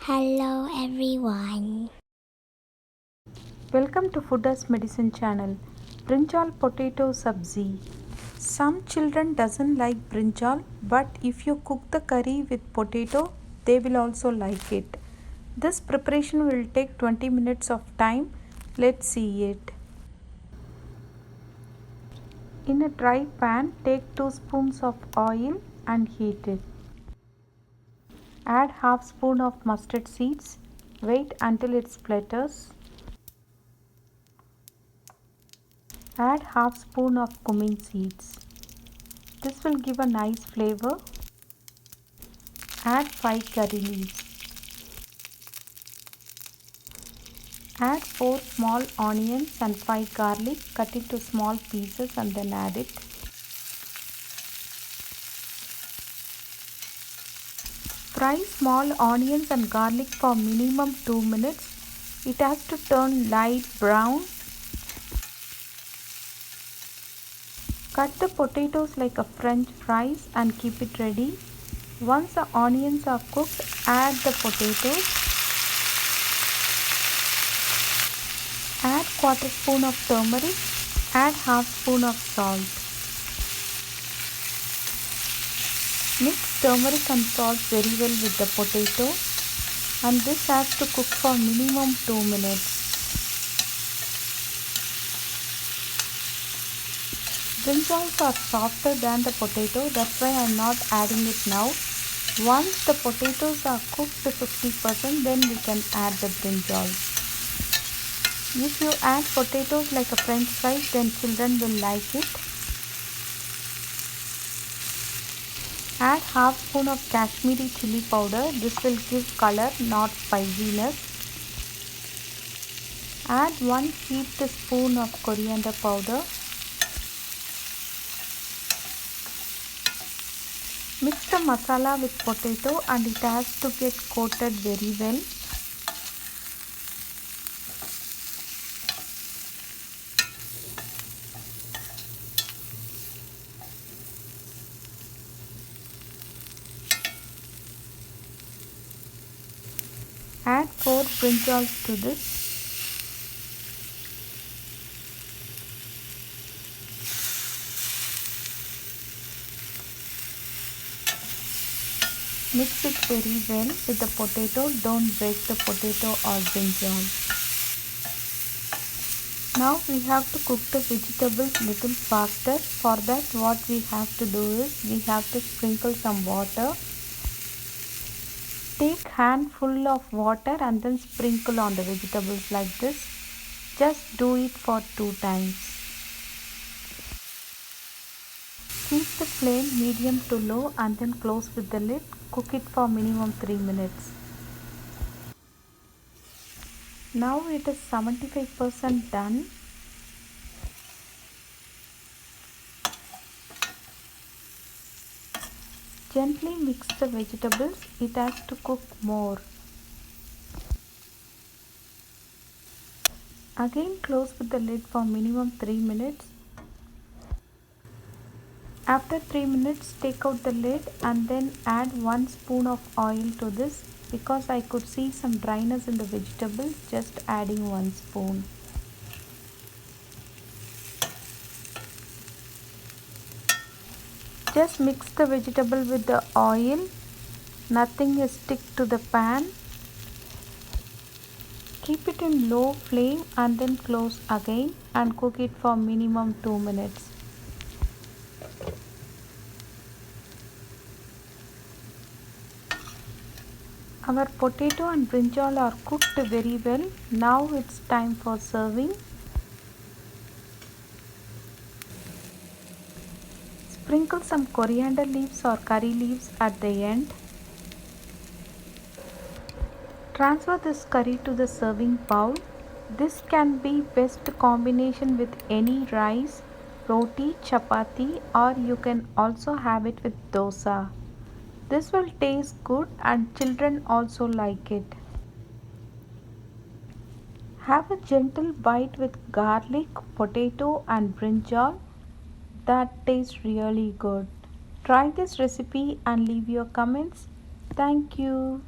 Hello everyone. Welcome to Food as Medicine channel. Brinjal potato sabzi. Some children doesn't like brinjal, but if you cook the curry with potato, they will also like it. This preparation will take 20 minutes of time. Let's see it. In a dry pan, take 2 spoons of oil and heat it. Add half spoon of mustard seeds. Wait until it splatters. Add half spoon of cumin seeds. This will give a nice flavor. Add 5 curry leaves. Add 4 small onions and 5 garlic cut into small pieces and then add it. Fry small onions and garlic for minimum 2 minutes. It has to turn light brown. Cut the potatoes like a French fries and keep it ready. Once the onions are cooked, add the potatoes. Add quarter spoon of turmeric. Add half spoon of salt. Mix turmeric and salt very well with the potato, and this has to cook for minimum 2 minutes. Brinjals are softer than the potato, that's why I am not adding it now. Once the potatoes are cooked to 50%, then we can add the brinjals. If you add potatoes like a French fries, then children will like it. Add half spoon of Kashmiri chili powder. This will give color, not spiciness. Add 1 heaped spoon of coriander powder. Mix the masala with potato and it has to get coated very well. Add 4 brinjals to this. Mix it very well with the potato. Don't break the potato or brinjal. Now we have to cook the vegetables little faster. For that, what we have to do is we have to sprinkle some water. Take handful of water and then sprinkle on the vegetables like this. Just do it for 2 times. Keep the flame medium to low and then close with the lid. Cook it for minimum 3 minutes. Now it is 75% done. Gently mix the vegetables. It has to cook more. Again close with the lid for minimum 3 minutes. After 3 minutes, take out the lid and then add 1 spoon of oil to this. Because I could see some dryness in the vegetable, just adding 1 spoon. Just mix the vegetable with the oil. Nothing is stick to the pan. Keep it in low flame and then close again and cook it for minimum 2 minutes. Our potato and brinjal are cooked very well. Now it's time for serving. Sprinkle some coriander leaves or curry leaves at the end. Transfer this curry to the serving bowl. This can be best combination with any rice, roti, chapati, or you can also have it with dosa. This will taste good and children also like it. Have a gentle bite with garlic, potato and brinjal. That tastes really good. Try this recipe and leave your comments. Thank you.